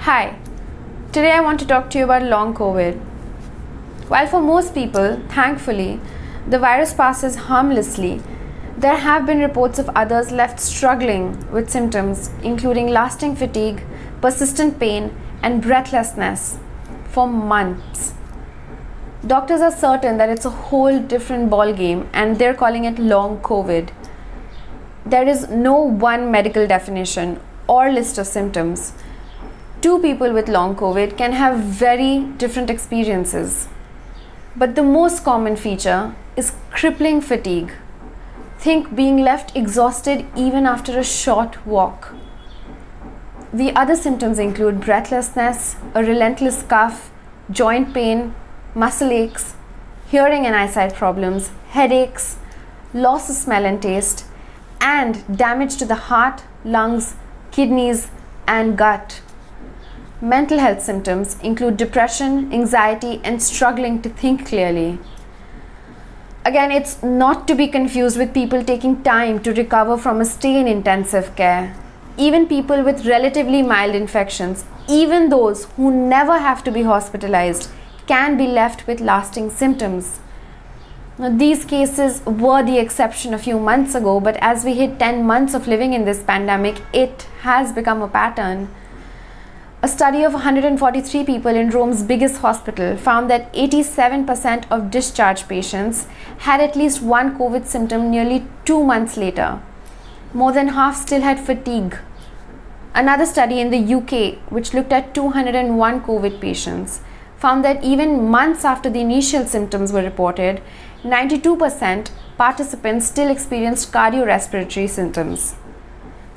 Hi, today I want to talk to you about long COVID. While for most people, thankfully, the virus passes harmlessly, there have been reports of others left struggling with symptoms including lasting fatigue, persistent pain, and breathlessness for months. Doctors are certain that it's a whole different ballgame and they're calling it long COVID. There is no one medical definition or list of symptoms. Two people with long COVID can have very different experiences. But the most common feature is crippling fatigue. Think being left exhausted even after a short walk. The other symptoms include breathlessness, a relentless cough, joint pain, muscle aches, hearing and eyesight problems, headaches, loss of smell and taste, and damage to the heart, lungs, kidneys, and gut. Mental health symptoms include depression, anxiety, and struggling to think clearly. Again, it's not to be confused with people taking time to recover from a stay in intensive care. Even people with relatively mild infections, even those who never have to be hospitalized, can be left with lasting symptoms. Now, these cases were the exception a few months ago, but as we hit 10 months of living in this pandemic, it has become a pattern. A study of 143 people in Rome's biggest hospital found that 87% of discharged patients had at least one COVID symptom nearly 2 months later. More than half still had fatigue. Another study in the UK, which looked at 201 COVID patients, found that even months after the initial symptoms were reported, 92% participants still experienced cardiorespiratory symptoms.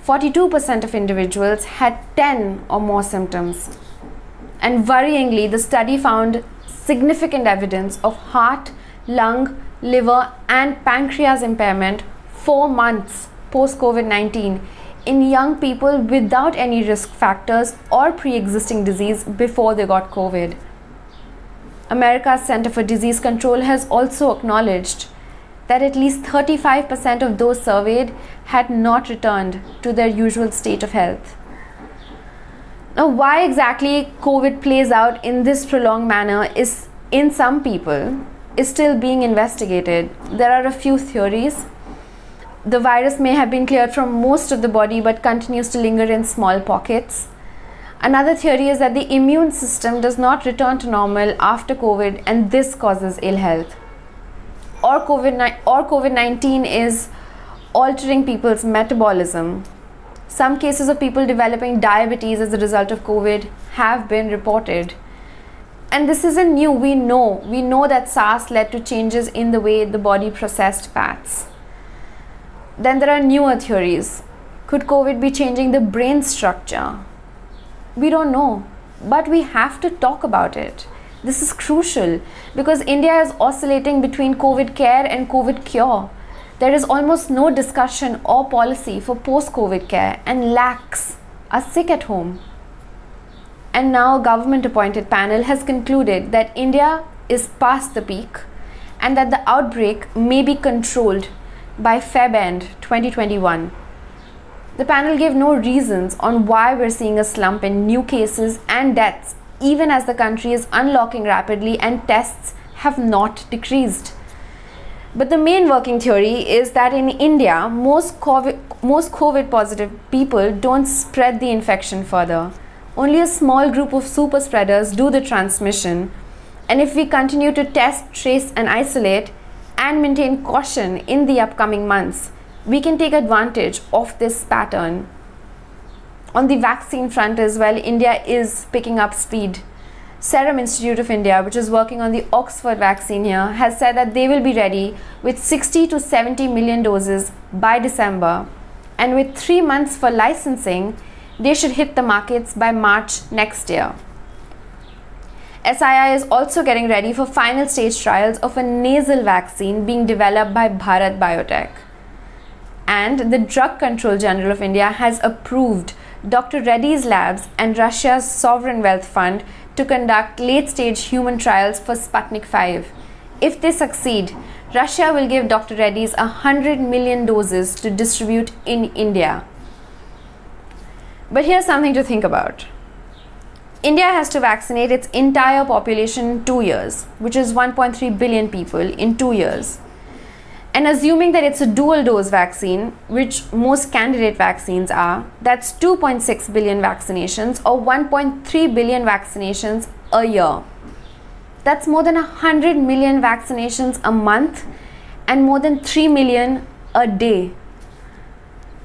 42% of individuals had 10 or more symptoms. And worryingly, the study found significant evidence of heart, lung, liver, and pancreas impairment 4 months post-COVID-19 in young people without any risk factors or pre-existing disease before they got COVID. America's Center for Disease Control has also acknowledged that at least 35% of those surveyed had not returned to their usual state of health. Now, why exactly COVID plays out in this prolonged manner is, in some people, is still being investigated. There are a few theories. The virus may have been cleared from most of the body but continues to linger in small pockets. Another theory is that the immune system does not return to normal after COVID and this causes ill health. Or COVID-19 is altering people's metabolism. Some cases of people developing diabetes as a result of COVID have been reported. And this isn't new, we know that SARS led to changes in the way the body processed fats. Then there are newer theories. Could COVID be changing the brain structure? We don't know, but we have to talk about it. This is crucial because India is oscillating between COVID care and COVID cure. There is almost no discussion or policy for post-COVID care and lakhs are sick at home. And now a government-appointed panel has concluded that India is past the peak and that the outbreak may be controlled by Feb end 2021. The panel gave no reasons on why we're seeing a slump in new cases and deaths even as the country is unlocking rapidly and tests have not decreased. But the main working theory is that in India, most COVID positive people don't spread the infection further. Only a small group of super spreaders do the transmission. And if we continue to test, trace and isolate and maintain caution in the upcoming months, we can take advantage of this pattern. On the vaccine front as well, India is picking up speed. Serum Institute of India, which is working on the Oxford vaccine here, has said that they will be ready with 60 to 70 million doses by December. And with 3 months for licensing, they should hit the markets by March next year. SII is also getting ready for final stage trials of a nasal vaccine being developed by Bharat Biotech. And the Drug Control General of India has approved Dr. Reddy's Labs and Russia's Sovereign Wealth Fund to conduct late-stage human trials for Sputnik V. If they succeed, Russia will give Dr. Reddy's 100 million doses to distribute in India. But here's something to think about. India has to vaccinate its entire population in 2 years, which is 1.3 billion people in 2 years. And assuming that it's a dual dose vaccine, which most candidate vaccines are, that's 2.6 billion vaccinations or 1.3 billion vaccinations a year. That's more than 100 million vaccinations a month and more than 3 million a day.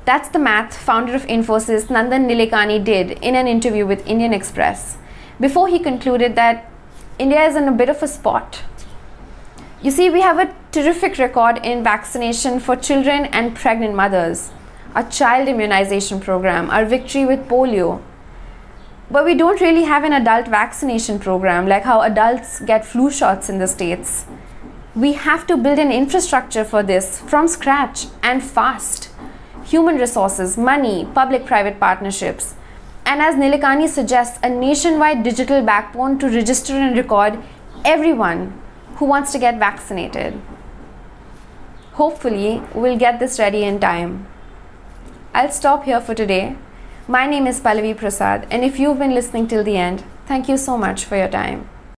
That's the math founder of Infosys, Nandan Nilekani, did in an interview with Indian Express before he concluded that India is in a bit of a spot. You see, we have a terrific record in vaccination for children and pregnant mothers, our child immunization program, our victory with polio. But we don't really have an adult vaccination program like how adults get flu shots in the States. We have to build an infrastructure for this from scratch and fast. Human resources, money, public-private partnerships, and as Nilekani suggests, a nationwide digital backbone to register and record everyone who wants to get vaccinated. Hopefully, we'll get this ready in time. I'll stop here for today. My name is Pallavi Prasad, and if you've been listening till the end, thank you so much for your time.